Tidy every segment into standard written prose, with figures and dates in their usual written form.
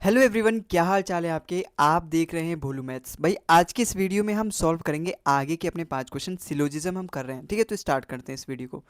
Hello everyone, क्या हाल चाल है आपके। आप देख रहे हैं भोलू मैथ्स। भाई आज के इस वीडियो में हम सॉल्व करेंगे आगे के अपने 5 क्वेश्चन। सिलोजिज्म हम कर रहे हैं, ठीक है। तो स्टार्ट करते हैं इस वीडियो को।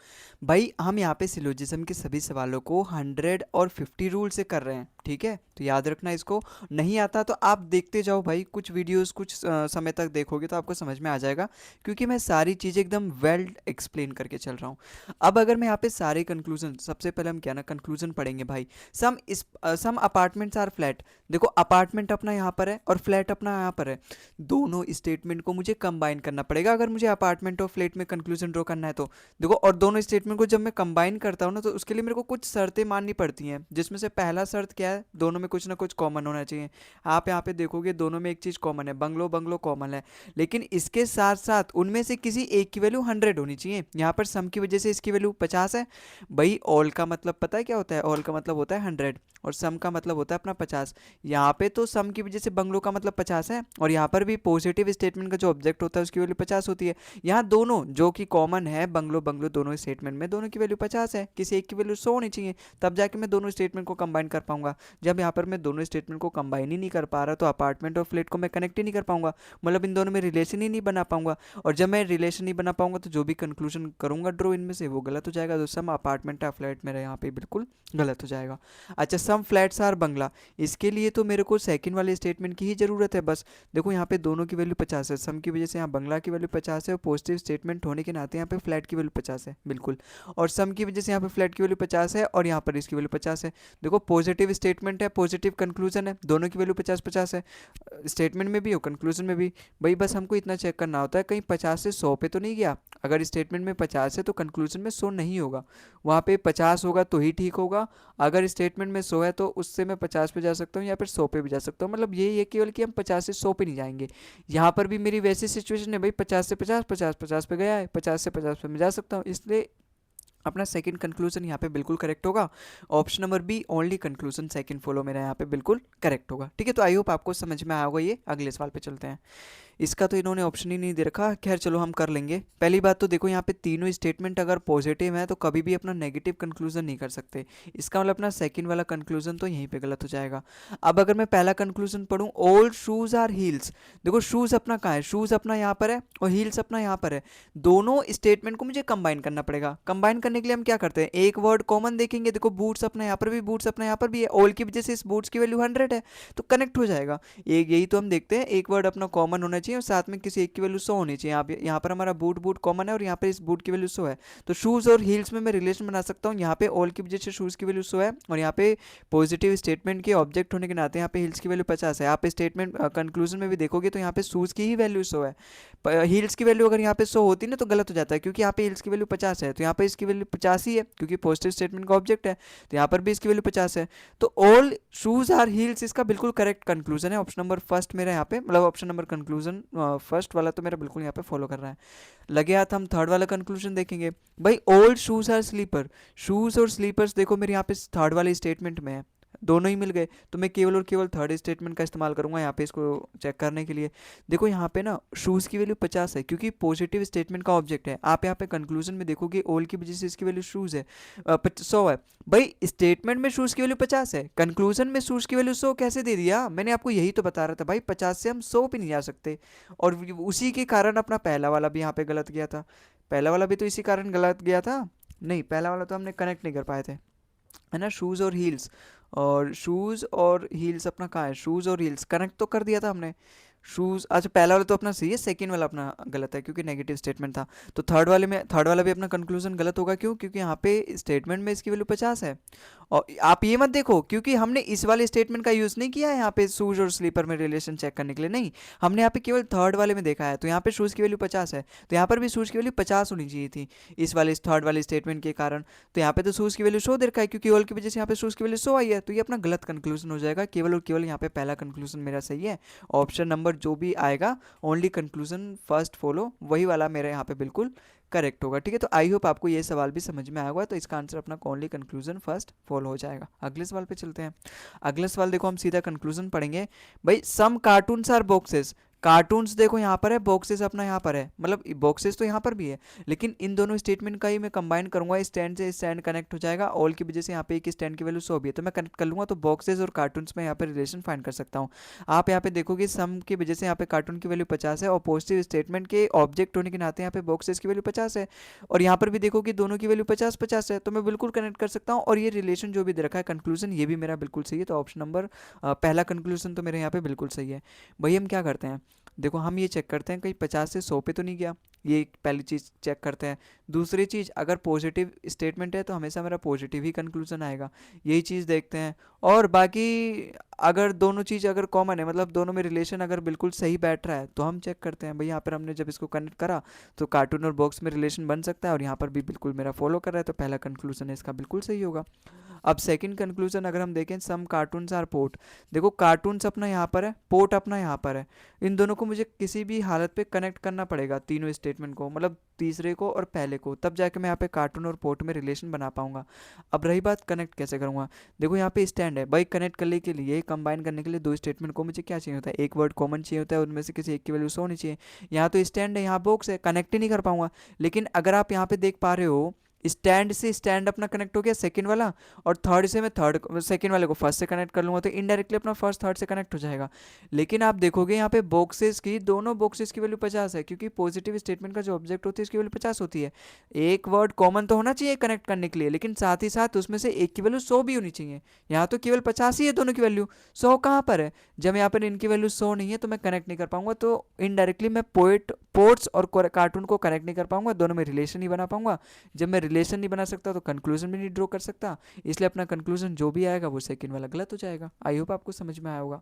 भाई हम यहाँ पे सिलोजिज्म के सभी सवालों को 100 और 50 रूल से कर रहे हैं, ठीक है। तो याद रखना इसको। नहीं आता तो आप देखते जाओ भाई, कुछ वीडियोस कुछ समय तक देखोगे तो आपको समझ में आ जाएगा, क्योंकि मैं सारी चीज़ें एकदम वेल एक्सप्लेन करके चल रहा हूँ। अब अगर मैं यहाँ पे सारे कंक्लूजन, सबसे पहले हम क्या ना कंक्लूजन पढ़ेंगे भाई। सम अपार्टमेंट्स आर फ्लैट। देखो अपार्टमेंट अपना यहाँ पर है और फ्लैट अपना यहाँ पर है। दोनों स्टेटमेंट को मुझे कंबाइन करना पड़ेगा अगर मुझे अपार्टमेंट और फ्लैट में कंक्लूजन ड्रॉ करना है तो। देखो, और दोनों स्टेटमेंट को जब मैं कंबाइन करता हूँ ना, तो उसके लिए मेरे को कुछ शर्तें माननी पड़ती हैं, जिसमें से पहला शर्त क्या है, दोनों में कुछ ना कुछ कॉमन होना चाहिए। आप यहाँ पे देखोगे दोनों में एक चीज़ कॉमन है, बंगलो बंगलो कॉमन है। लेकिन इसके साथ साथ उनमें से किसी एक की वैल्यू 100 होनी चाहिए। यहाँ पर सम की वजह से इसकी वैल्यू 50 है। भाई ऑल का मतलब पता है क्या होता है? ऑल का मतलब होता है 100 और सम का मतलब होता है अपना 50। यहाँ पे तो सम की वजह से बंगलो का मतलब 50 है, और यहाँ पर भी पॉजिटिव स्टेटमेंट का जो ऑब्जेक्ट होता है उसकी वैल्यू 50 होती है। यहाँ दोनों जो कि कॉमन है, बंगलो बंगलो दोनों स्टेटमेंट में, दोनों की वैल्यू 50 है, किसी एक की वैल्यू 100 होनी चाहिए। तब जाके मैं दोनों स्टेटमेंट को कंबाइन कर पाऊंगा। जब यहाँ पर मैं दोनों स्टेटमेंट को कंबाइन ही नहीं कर पा रहा, तो अपार्टमेंट और फ्लैट को मैं कनेक्ट ही नहीं कर पाऊंगा, मतलब इन दोनों में रिलेशन ही नहीं बना पाऊंगा। और जब मैं रिलेशन नहीं बना पाऊंगा तो जो भी कंक्लूजन करूंगा ड्रॉ इनमें से, वो गलत हो जाएगा। तो सम अपार्टमेंट या फ्लैट मेरा यहाँ पे बिल्कुल गलत हो जाएगा। अच्छा, सम फ्लैट्स आर बंगला, इसके लिए तो मेरे को सेकंड वाले स्टेटमेंट की ही ज़रूरत है बस। देखो यहाँ पे दोनों की वैल्यू 50 है, सम की वजह से यहाँ बंगला की वैल्यू 50 है, और पॉजिटिव स्टेटमेंट होने के नाते यहाँ पे फ्लैट की वैल्यू 50 है बिल्कुल। और सम की वजह से यहाँ पे फ्लैट की वैल्यू 50 है, और यहाँ पर इसकी वैल्यू 50 है। देखो पॉजिटिव स्टेटमेंट है, पॉजिटिव कंक्लूजन है, दोनों की वैल्यू 50-50 है, स्टेटमेंट में भी और कंक्लूजन में भी। भाई बस हमको इतना चेक करना होता है कहीं 50 से 100 पे तो नहीं गया। अगर स्टेटमेंट में 50 है तो कंक्लूजन में 100 नहीं होगा, वहाँ पे 50 होगा तो ही ठीक होगा। अगर स्टेटमेंट में 100 है तो उससे मैं 50 पे जा सकता हूँ या फिर 100 पे भी जा सकता हूँ। मतलब ये केवल कि हम 50 से 100 पे नहीं जाएंगे। यहाँ पर भी मेरी वैसी सिचुएशन है भाई, 50 से 50, 50 पे गया है, 50 से 50 पे मैं जा सकता हूँ, इसलिए अपना सेकंड कंक्लूजन यहाँ पे बिल्कुल करेक्ट होगा। Option number B, only conclusion second follow, मेरा यहाँ पे बिल्कुल करेक्ट होगा। ठीक है, तो आई होप आपको समझ में आया होगा ये। अगले सवाल पे चलते हैं। इसका तो इन्होंने ऑप्शन ही नहीं दे रखा, खैर चलो हम कर लेंगे। पहली बात तो देखो, यहाँ पे तीनों स्टेटमेंट अगर पॉजिटिव है तो कभी भी अपना नेगेटिव कंक्लूजन नहीं कर सकते। इसका मतलब अपना सेकंड वाला कंक्लूजन तो यहीं पे गलत हो जाएगा। अब अगर मैं पहला कंक्लूजन पढ़ूँ, ऑल शूज आर हील्स। देखो शूज अपना कहाँ है? शूज अपना यहाँ पर है और हील्स अपना यहाँ पर है। दोनों स्टेटमेंट को मुझे कंबाइन करना पड़ेगा। कंबाइन करने के लिए हम क्या करते हैं, एक वर्ड कॉमन देखेंगे। देखो बूट्स अपना यहाँ पर भी, बूट्स अपना यहाँ पर भी है, ऑल की वजह से इस बूट्स की वैल्यू 100 है, तो कनेक्ट हो जाएगा। एक यही तो हम देखते हैं, एक वर्ड अपना कॉमन होना चाहिए और साथ में किसी एक की वैल्यू 100 होनी चाहिए। यहाँ पर हमारा बूट बूट कॉमन है और यहाँ पे इस बूट की वैल्यू 100 है, तो शूज़ और हील्स में मैं रिलेशन बना सकता हूँ। यहाँ पे ऑल की वजह से शूज़ की वैल्यू 100 है, और यहाँ पे पॉजिटिव स्टेटमेंट के ऑब्जेक्ट होने के नाते यहाँ पे हील्स की वैल्यू 50 है। आप स्टेटमेंट कंक्लूजन में भी देखोगे तो यहाँ पे शूज़ की ही वैल्यू 100 है। हील्स की वैल्यू अगर यहाँ पे 100 होती ना तो गलत हो जाता है, क्योंकि यहाँ पे हील्स की वैल्यू 50 है, तो यहाँ पे इसकी वैल्यू 50 ही है, क्योंकि पॉजिटिव स्टेटमेंट का ऑब्जेक्ट है, तो यहाँ पर भी इसकी वैल्यू 50 है। तो ऑल शूज आर हील्स इसका बिल्कुल करेक्ट कंक्लूजन है। ऑप्शन नंबर फर्स्ट मेरा यहाँ पे, मतलब ऑप्शन नंबर कंक्लूजन फर्स्ट वाला तो मेरा बिल्कुल यहाँ पे फॉलो कर रहा है। लगे हाथ हम थर्ड वाला कंक्लूजन देखेंगे। भाई all shoes are slipper, shoes और स्लीपर्स देखो मेरे यहाँ पे थर्ड वाले स्टेटमेंट में है, दोनों ही मिल गए, तो मैं केवल और केवल थर्ड स्टेटमेंट का इस्तेमाल करूंगा यहाँ पे इसको चेक करने के लिए। देखो यहाँ पे ना शूज़ की वैल्यू 50 है, क्योंकि पॉजिटिव स्टेटमेंट का ऑब्जेक्ट है। आप यहाँ पे कंक्लूजन में देखोगे ऑल की वजह से इसकी वैल्यू शूज़ है 100 है। भाई स्टेटमेंट में शूज़ की वैल्यू 50 है, कंक्लूजन में शूज़ की वैल्यू 100 कैसे दे दिया? मैंने आपको यही तो बता रहा था भाई, 50 से हम 100 पे नहीं जा सकते, और उसी के कारण अपना पहला वाला भी यहाँ पे गलत गया था। पहला वाला भी तो इसी कारण गलत गया था। नहीं, पहला वाला तो हमने कनेक्ट नहीं कर पाए थे, है ना। शूज़ और हील्स, और शूज़ और हील्स अपना कहाँ है? शूज़ और हील्स कनेक्ट तो कर दिया था हमने। शूज़, अच्छा पहला वाला तो अपना सही है, सेकंड वाला अपना गलत है क्योंकि नेगेटिव स्टेटमेंट था। तो थर्ड वाले में, थर्ड वाला भी अपना कंक्लूजन गलत होगा। क्यों? क्योंकि यहाँ पे स्टेटमेंट में इसकी वैल्यू 50 है। और आप ये मत देखो, क्योंकि हमने इस वाले स्टेटमेंट का यूज़ नहीं किया है यहाँ पे शूज़ और स्लीपर में रिलेशन चेक करने के लिए, नहीं, हमने यहाँ पे केवल थर्ड वाले में देखा है। तो यहाँ पे शूज़ की वैल्यू 50 है, तो यहाँ पर भी शूज़ की वैल्यू 50 होनी चाहिए थी इस वाले थर्ड वाले स्टेटमेंट के कारण। तो यहाँ पे तो शूज़ की वैल्यू 100 दे रखा है, क्योंकि ऑल की वजह से यहाँ पे शूज़ की वैल्यू 100 आई है, तो ये अपना गलत कंक्लूजन हो जाएगा। केवल और केवल यहाँ पे पहला कंक्लूजन मेरा सही है। ऑप्शन नंबर जो भी आएगा, ओनली कंक्लूजन फर्स्ट फॉलो, वही वाला मेरे यहाँ पे बिल्कुल करेक्ट होगा। ठीक है, तो आई होप आपको ये सवाल भी समझ में आया होगा। तो इसका आंसर अपना ओनली कंक्लूजन फर्स्ट फॉलो हो जाएगा। अगले सवाल पे चलते हैं। अगले सवाल देखो, हम सीधा कंक्लूजन पढ़ेंगे। भाई सम कार्टून्स आर बॉक्सेस, कार्टून्स देखो यहाँ पर है, बॉक्सेस अपना यहाँ पर है, मतलब बॉक्सेस तो यहाँ पर भी है, लेकिन इन दोनों स्टेटमेंट का ही मैं कंबाइन करूंगा, स्टैंड से स्टैंड कनेक्ट हो जाएगा, ऑल की वजह से यहाँ पे एक स्टैंड की वैल्यू 100 भी है तो मैं कनेक्ट कर लूंगा, तो बॉक्सेस और कार्टून्स में यहाँ पे रिलेशन फाइंड कर सकता हूँ। आप यहाँ पे देखोगे सम की वजह से यहाँ पे कार्टून की वैल्यू 50 है, और पॉजिटिव स्टेटमेंट के ऑब्जेक्ट होने के नाते यहाँ पे बॉक्सेस की वैल्यू 50 है, और यहाँ पर भी देखोगे दोनों की वैल्यू 50-50 है, तो मैं बिल्कुल कनेक्ट कर सकता हूँ, और ये रिलेशन जो भी दे रखा है कंक्लूजन ये भी मेरा बिल्कुल सही है, तो ऑप्शन नंबर पहला कंक्लूजन तो मेरे यहाँ पे बिल्कुल सही है। भाई हम क्या करते हैं, देखो हम ये चेक करते हैं कहीं 50 से 100 पे तो नहीं गया, ये एक पहली चीज़ चेक करते हैं। दूसरी चीज़, अगर पॉजिटिव स्टेटमेंट है तो हमेशा मेरा पॉजिटिव ही कंक्लूजन आएगा, यही चीज़ देखते हैं। और बाकी अगर दोनों चीज़ अगर कॉमन है, मतलब दोनों में रिलेशन अगर बिल्कुल सही बैठ रहा है तो हम चेक करते हैं। भाई यहाँ पर हमने जब इसको कनेक्ट करा तो कार्टून और बॉक्स में रिलेशन बन सकता है, और यहाँ पर भी बिल्कुल मेरा फॉलो कर रहा है, तो पहला कंक्लूजन है इसका बिल्कुल सही होगा। अब सेकंड कंक्लूजन अगर हम देखें, सम कार्टून्स आर पोर्ट, देखो कार्टून्स अपना यहाँ पर है, पोर्ट अपना यहाँ पर है, इन दोनों को मुझे किसी भी हालत पे कनेक्ट करना पड़ेगा, तीनों स्टेटमेंट को, मतलब तीसरे को और पहले को, तब जाके मैं यहाँ पे कार्टून और पोर्ट में रिलेशन बना पाऊंगा। अब रही बात कनेक्ट कैसे करूँगा, देखो यहाँ पे स्टैंड है, भाई कनेक्ट करने के लिए, कंबाइन करने के लिए दो स्टेटमेंट को मुझे क्या चाहिए होता है, एक वर्ड कॉमन चाहिए होता है, उनमें से किसी एक की वैल्यू 100 होनी चाहिए। यहाँ तो स्टैंड है, यहाँ बॉक्स है, कनेक्ट ही नहीं कर पाऊंगा। लेकिन अगर आप यहाँ पे देख पा रहे हो, स्टैंड से स्टैंड अपना कनेक्ट हो गया सेकंड वाला, और थर्ड से मैं थर्ड सेकंड वाले को फर्स्ट से कनेक्ट कर लूंगा, तो इनडायरेक्टली अपना फर्स्ट थर्ड से कनेक्ट हो जाएगा। लेकिन आप देखोगे यहाँ पे बॉक्सेस की, दोनों बॉक्सेस की वैल्यू 50 है, क्योंकि पॉजिटिव स्टेटमेंट का जो ऑब्जेक्ट होती है उसकी वैल्यू 50 होती है। एक वर्ड कॉमन तो होना चाहिए कनेक्ट करने के लिए, लेकिन साथ ही साथ उसमें से एक की वैल्यू 100 भी होनी चाहिए। यहाँ तो केवल 50 ही है दोनों की वैल्यू, 100 कहाँ पर है, जब यहाँ पर इनकी वैल्यू 100 नहीं है तो मैं कनेक्ट नहीं कर पाऊंगा, तो इनडायरेक्टली मैं पोर्ट्स और कार्टून को कनेक्ट नहीं कर पाऊंगा, दोनों में रिलेशन नहीं बना पाऊंगा। जब मैं रिलेशन नहीं बना सकता तो कंक्लूजन भी नहीं ड्रॉ कर सकता, इसलिए अपना कंक्लूजन जो भी आएगा वो सेकंड वाला गलत हो जाएगा। आई होप आपको समझ में आया होगा।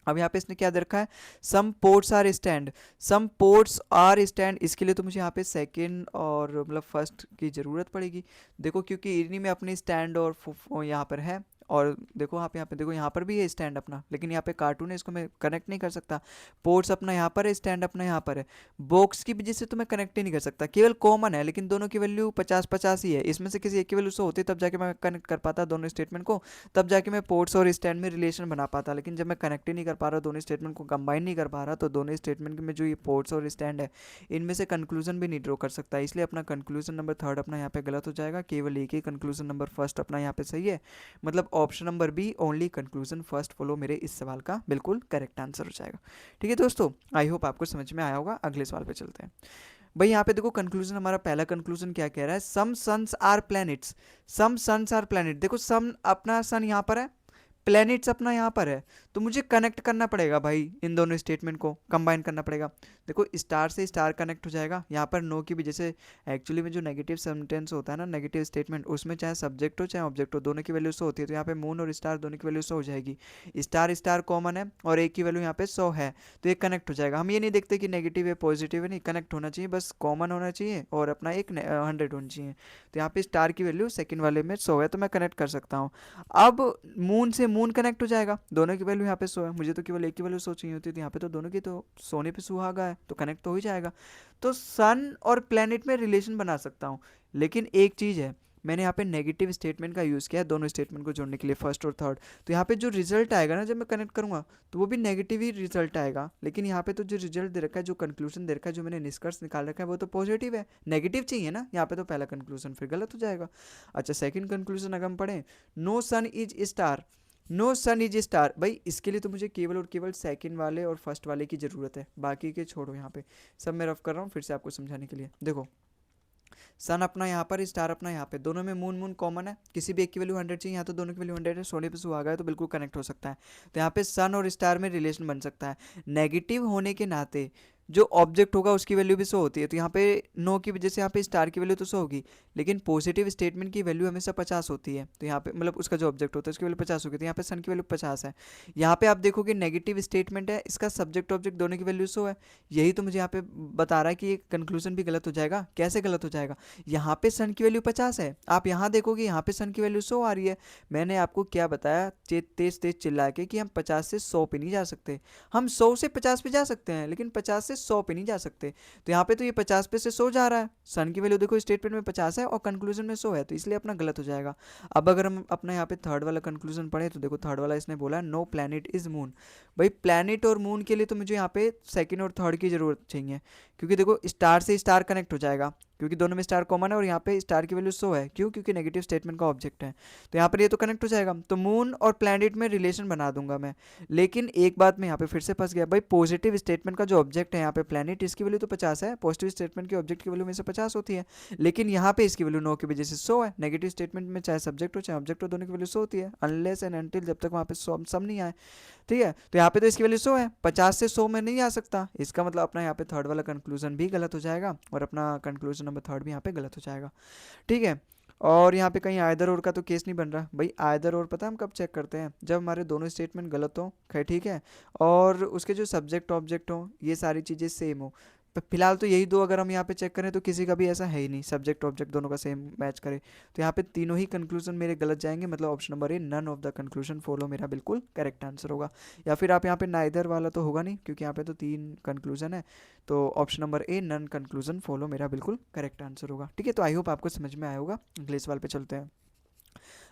अब यहाँ पे इसने क्या दे रखा है, some ports are stand, some ports are stand, इसके लिए तो मुझे यहाँ पे सेकंड और मतलब फर्स्ट की ज़रूरत पड़ेगी। देखो क्योंकि इन्हीं में अपनी स्टैंड और यहाँ पर है, और देखो आप यहाँ पे देखो, यहाँ पर भी है स्टैंड अपना, लेकिन यहाँ पे कार्टून है, इसको मैं कनेक्ट नहीं कर सकता। पोर्ट्स अपना यहाँ पर है, स्टैंड अपना यहाँ पर है, बॉक्स की वजह से तो मैं कनेक्ट ही नहीं कर सकता, केवल कॉमन है, लेकिन दोनों की वैल्यू 50-50 ही है, इसमें से किसी एक की वैल्यू 100 होती तब जाके मैं कनेक्ट कर पाता दोनों स्टेटमेंट को, तब जाके मैं पोर्ट्स और स्टैंड में रिलेशन बना पाता। लेकिन जब मैं कनेक्ट ही नहीं कर पा रहा, दोनों स्टेटमेंट को कंबाइन नहीं कर पा रहा, तो दोनों स्टेटमेंट में जो ये पोर्ट्स और स्टैंड है इनमें से कंक्लूजन भी नहीं ड्रॉ कर सकता, इसलिए अपना कंक्लूजन नंबर थर्ड अपना यहाँ पे गलत हो जाएगा, केवल एक ही कंक्लूजन नंबर फर्स्ट अपना यहाँ पे सही है, मतलब option number B only conclusion first follow मेरे इस सवाल का बिल्कुल करेक्ट आंसर हो जाएगा। ठीक है दोस्तों, आई होप आपको समझ में आया होगा। अगले सवाल पे चलते हैं। भाई यहाँ पे देखो कंक्लूजन, हमारा पहला कंक्लूजन क्या कह रहा है, some sons are planets, some sons are planet, देखो सम अपना सन यहाँ पर है, प्लैनेट्स अपना यहाँ पर है, तो मुझे कनेक्ट करना पड़ेगा भाई, इन दोनों स्टेटमेंट को कंबाइन करना पड़ेगा। देखो स्टार से स्टार कनेक्ट हो जाएगा, यहाँ पर नो की वजह से, एक्चुअली में जो नेगेटिव सेंटेंस होता है ना, नेगेटिव स्टेटमेंट, उसमें चाहे सब्जेक्ट हो चाहे ऑब्जेक्ट हो, दोनों की वैल्यू 100 होती है, तो यहाँ पे मून और स्टार दोनों की वैल्यू 100 हो जाएगी। स्टार स्टार कॉमन है और एक की वैल्यू यहाँ पे 100 है, तो ये कनेक्ट हो जाएगा। हम ये नहीं देखते कि नेगेटिव है पॉजिटिव है, नहीं, कनेक्ट होना चाहिए, बस कॉमन होना चाहिए और अपना एक 100 होनी चाहिए। तो यहाँ पे स्टार की वैल्यू सेकंड वाले में 100 है, तो मैं कनेक्ट कर सकता हूँ। अब मून से मून कनेक्ट हो जाएगा, दोनों की वैल्यू यहाँ पे 100 है, मुझे तो केवल एक की वैल्यू 100 चाहिए होती है, तो यहाँ पे तो दोनों की तो सोने पे सुहागा है, तो कनेक्ट तो हो ही जाएगा। तो सन और प्लेनेट में रिलेशन बना सकता हूँ, लेकिन एक चीज़ है, मैंने यहाँ पे नेगेटिव स्टेटमेंट का यूज़ किया है दोनों स्टेटमेंट को जोड़ने के लिए, फर्स्ट और थर्ड, तो यहाँ पे जो रिजल्ट आएगा ना जब मैं कनेक्ट करूँगा तो वो भी नेगेटिव ही रिजल्ट आएगा। लेकिन यहाँ पे तो जो रिजल्ट दे रखा है, जो कंक्लूजन दे रखा है, जो मैंने निष्कर्ष निकाल रखा है वो तो पॉजिटिव है, नेगेटिव चाहिए ना, यहाँ पे तो पहला कंक्लूजन फिर गलत हो जाएगा। अच्छा सेकंड कंक्लूजन अगर हम पढ़ें, no sun is star, no sun is star, भाई इसके लिए तो मुझे केवल और केवल सेकंड वाले और फर्स्ट वाले की ज़रूरत है, बाकी के छोड़ो, यहाँ पे सब मैं रफ कर रहा हूँ फिर से आपको समझाने के लिए। देखो सन अपना यहाँ पर, स्टार अपना यहाँ पे, दोनों में मून मून कॉमन है, किसी भी एक की वैल्यू 100 चाहिए, यहाँ तो दोनों की वैल्यू 100 है, सोने पे सुहागा है, तो बिल्कुल कनेक्ट हो सकता है। तो यहाँ पे सन और स्टार में रिलेशन बन सकता है। नेगेटिव होने के नाते जो ऑब्जेक्ट होगा उसकी वैल्यू भी 100 होती है, तो यहाँ पे नो की वजह से यहाँ पे स्टार की वैल्यू तो 100 होगी, लेकिन पॉजिटिव स्टेटमेंट की वैल्यू हमेशा 50 होती है, तो यहाँ पे मतलब उसका जो ऑब्जेक्ट होता है उसकी वैल्यू 50 होगी, तो यहाँ पे सन की वैल्यू 50 है। यहाँ पे आप देखोगे नेगेटिव स्टेटमेंट है, इसका सब्जेक्ट ऑब्जेक्ट दोनों की वैल्यू 100 है, यही तो मुझे यहाँ पे बता रहा है कि ये कंक्लूजन भी गलत हो जाएगा। कैसे गलत हो जाएगा, यहाँ पे सन की वैल्यू 50 है, आप यहाँ देखोगे यहाँ पे सन की वैल्यू 100 आ रही है। मैंने आपको क्या बताया तेज तेज चिल्ला के कि हम 50 से 100 पे नहीं जा सकते, हम 100 से 50 पे जा सकते हैं, लेकिन 50 से से 100 पे नहीं जा सकते। तो यहाँ पे तो ये 50 पे से 100 जा रहा है, सन की वैल्यू देखो स्टेटमेंट में 50 है और कंक्लूजन में 100 है, तो इसलिए अपना गलत हो जाएगा। अब अगर हम अपना यहाँ पे थर्ड वाला कंक्लूजन पढ़े तो देखो थर्ड वाला इसने बोला नो प्लैनेट इज मून। भाई प्लैनेट और मून के लिए तो मुझे यहाँ पे सेकंड और थर्ड की जरूरत चाहिए, क्योंकि देखो स्टार से स्टार कनेक्ट हो जाएगा, क्योंकि दोनों में स्टार कॉमन है और यहाँ पे स्टार की वैल्यू 100 है, क्यों, क्योंकि नेगेटिव स्टेटमेंट का ऑब्जेक्ट है। तो यहाँ पर ये तो कनेक्ट हो जाएगा, तो मून और प्लैनेट में रिलेशन बना दूंगा मैं। लेकिन एक बात में यहाँ पे फिर से फंस गया, भाई पॉजिटिव स्टेटमेंट का जो ऑब्जेक्ट है यहाँ पे प्लैनेट, इसकी वैल्यू तो 50 है, पॉजिटिव स्टेटमेंट के ऑब्जेक्ट की वैल्यू में से 50 होती है, लेकिन यहाँ पे इसकी वैल्यू 9 की वजह से 100 है। नेगेटिव स्टेटमेंट में चाहे सब्जेक्ट हो चाहे ऑब्जेक्ट हो, दोनों की वैल्यू 100 होती है, अनलेस एंड अनटिल जब तक वहाँ पे सम नहीं आए। ठीक है, तो यहाँ पे तो इसकी वैल्यू 100 है, 50 से 100 में नहीं आ सकता, इसका मतलब अपना यहाँ पे थर्ड वाला कंक्लूजन भी गलत हो जाएगा और अपना कंक्लूजन नंबर थर्ड भी यहाँ पे गलत हो जाएगा। ठीक है, और यहाँ पे कहीं आइदर और का तो केस नहीं बन रहा। भाई आइदर और पता है हम कब चेक करते हैं, जब हमारे दोनों स्टेटमेंट गलत हो, खैर ठीक है, और उसके जो सब्जेक्ट ऑब्जेक्ट हो ये सारी चीज़ें सेम हो। फिलहाल तो यही दो अगर हम यहाँ पे चेक करें तो किसी का भी ऐसा है ही नहीं सब्जेक्ट ऑब्जेक्ट दोनों का सेम मैच करे, तो यहाँ पे तीनों ही कंक्लूजन मेरे गलत जाएंगे, मतलब option number A none of the conclusion follow मेरा बिल्कुल करेक्ट आंसर होगा। या फिर आप यहाँ पे नाइदर वाला तो होगा नहीं, क्योंकि यहाँ पे तो 3 कंक्लूजन है, तो option number A none conclusion follow मेरा बिल्कुल करेक्ट आंसर होगा। ठीक है, तो आई होप आपको समझ में आया होगा। अगले सवाल पे चलते हैं।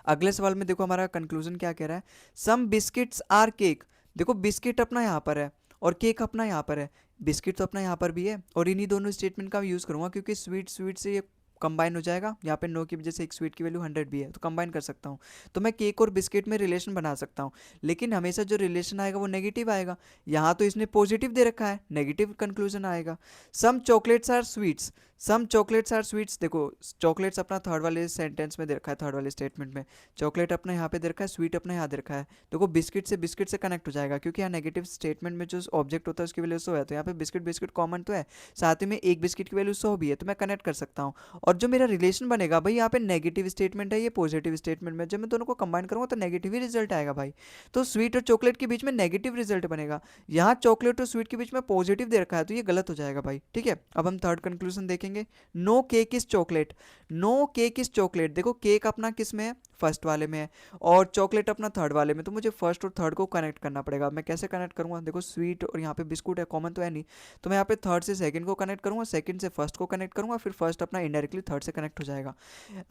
अगले सवाल में देखो हमारा कंक्लूजन क्या कह रहा है, सम बिस्किट्स आर केक। देखो बिस्किट अपना यहाँ पर है और केक अपना यहाँ पर है, बिस्किट तो अपना यहाँ पर भी है, और इन्हीं दोनों स्टेटमेंट का यूज़ करूँगा, क्योंकि स्वीट स्वीट से ये कंबाइन हो जाएगा। यहाँ पे 9 की वजह से एक स्वीट की वैल्यू 100 भी है, तो कंबाइन कर सकता हूँ, तो मैं केक और बिस्किट में रिलेशन बना सकता हूँ। लेकिन हमेशा जो रिलेशन आएगा वो नेगेटिव आएगा, यहाँ तो इसने पॉजिटिव दे रखा है, नेगेटिव कंक्लूजन आएगा। Some chocolates are sweets, some chocolates are sweets, देखो चॉकलेट्स अपना थर्ड वाले सेंटेंस में दे रखा है, थर्ड वाले स्टेटमेंट में चॉकलेट अपना यहाँ पे दे रखा है, स्वीट अपना यहाँ दे रखा है। देखो बिस्किट से कनेक्ट हो जाएगा, क्योंकि यहाँ नेगेटिव स्टेटमेंट में जो ऑब्जेक्ट होता है उसकी वैल्यू 100 है, तो यहाँ पे बिस्किट बिस्किट कॉमन तो है, साथ ही में एक बिस्किट की वैल्यू 100 भी है, तो मैं कनेक्ट कर सकता हूँ। और जो मेरा रिलेशन बनेगा भाई, यहाँ पे नेगेटिव स्टेटमेंट है, ये पॉजिटिव स्टेटमेंट में, जब मैं दोनों को कंबाइन करूँगा तो नेगेटिव ही रिजल्ट आएगा भाई। तो स्वीट और चॉकलेट के बीच में नेगेटिव रिजल्ट बनेगा, यहाँ चॉकलेट और स्वीट के बीच में पॉजिटिव दे रखा है, तो ये गलत हो जाएगा भाई। ठीक है, अब हम थर्ड कंक्लूजन देखेंगे, no cake is chocolate, no cake is chocolate. देखो केक अपना किस में है, फर्स्ट वाले में है, और चॉकलेट अपना थर्ड वाले में, तो मुझे फर्स्ट और थर्ड को कनेक्ट करना पड़ेगा। मैं कैसे कनेक्ट करूंगा, देखो स्वीट और यहाँ पे बिस्कुट है, कॉमन तो है नहीं, तो मैं यहाँ पे थर्ड से सेकंड को कनेक्ट करूंगा, सेकंड से फर्स्ट को कनेक्ट करूंगा, फिर फर्स्ट अपना इनडायरेक्टली थर्ड से कनेक्ट हो जाएगा,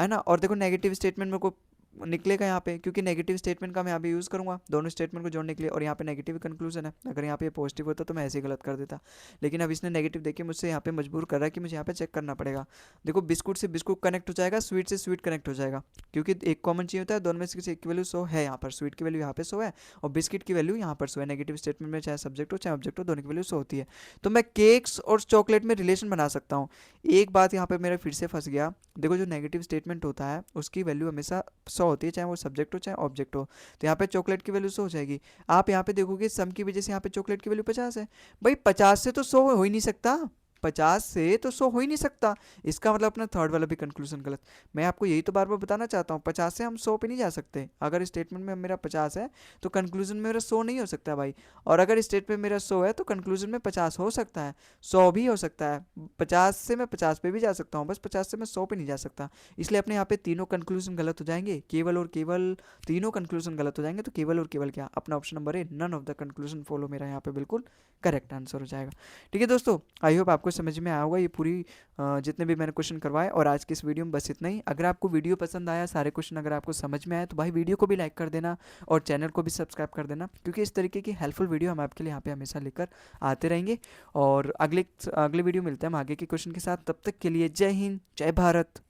है ना। और देखो नेगेटिव स्टेटमेंट मेरे को निकलेगा यहाँ पे, क्योंकि नेगेटिव स्टेटमेंट का मैं यहाँ पे यूज़ करूँगा दोनों स्टेटमेंट को जोड़ने के लिए, और यहाँ पे नेगेटिव कंक्लूजन है। अगर यहाँ पे पॉजिटिव होता तो मैं ऐसे ही गलत कर देता, लेकिन अब इसने नेगेटिव देके मुझसे यहाँ पे मजबूर कर रहा है कि मुझे यहाँ पे चेक करना पड़ेगा। देखो बिस्कुट से बिस्कुट कनेक्ट हो जाएगा, स्वीट से स्वीट कनेक्ट हो जाएगा, क्योंकि एक कॉमन चाहिए होता है, दोनों में से किसी एक की वैल्यू 100 है यहाँ पर, स्वीट की वैल्यू यहाँ पे 100 है और बिस्किट की वैल्यू यहाँ पर 100 है। नेगेटिव स्टेटमेंट में चाहे सब्जेक्ट हो चाहे ऑब्जेक्ट हो, दोनों की वैल्यू 100 होती है, तो मैं केक्स और चॉकलेट में रिलेशन बना सकता हूँ। एक बात यहाँ पे मेरा फिर से फंस गया, देखो जो नेगेटिव स्टेटमेंट होता है उसकी वैल्यू हमेशा 100 होती है, चाहे वो सब्जेक्ट हो चाहे ऑब्जेक्ट हो, तो यहाँ पे चॉकलेट की वैल्यू 100 हो जाएगी। आप यहाँ पे देखोगे सम की वजह से यहाँ पे चॉकलेट की वैल्यू 50 है, भाई 50 से तो 100 हो ही नहीं सकता, 50 से तो 100 हो ही नहीं सकता, इसका मतलब अपना थर्ड वाला भी कंक्लूजन गलत। मैं आपको यही तो बार बार बताना चाहता हूँ, 50 से हम 100 पे नहीं जा सकते। अगर स्टेटमेंट में मेरा 50 है तो कंक्लूजन में मेरा 100 नहीं हो सकता भाई, और अगर स्टेटमेंट मेरा 100 है तो कंक्लूजन में 50 हो सकता है, 100 भी हो सकता है, 50 से मैं 50 पे भी जा सकता हूँ, बस 50 से मैं 100 पे नहीं जा सकता। इसलिए अपने यहाँ पे तीनों कंक्लूजन गलत हो जाएंगे, केवल और केवल तीनों कंक्लूजन गलत हो जाएंगे, तो केवल और केवल क्या, अपना option number A none of the conclusion follow मेरा यहाँ पे बिल्कुल करेक्ट आंसर हो जाएगा। ठीक है दोस्तों, आई होप आपको समझ में आया होगा ये पूरी जितने भी मैंने क्वेश्चन करवाए, और आज की इस वीडियो में बस इतना ही। अगर आपको वीडियो पसंद आया, सारे क्वेश्चन अगर आपको समझ में आए, तो भाई वीडियो को भी लाइक कर देना और चैनल को भी सब्सक्राइब कर देना, क्योंकि इस तरीके की हेल्पफुल वीडियो हम आपके लिए यहाँ पे हमेशा लेकर आते रहेंगे। और अगले वीडियो मिलते हैं हम आगे के क्वेश्चन के साथ, तब तक के लिए जय हिंद जय भारत।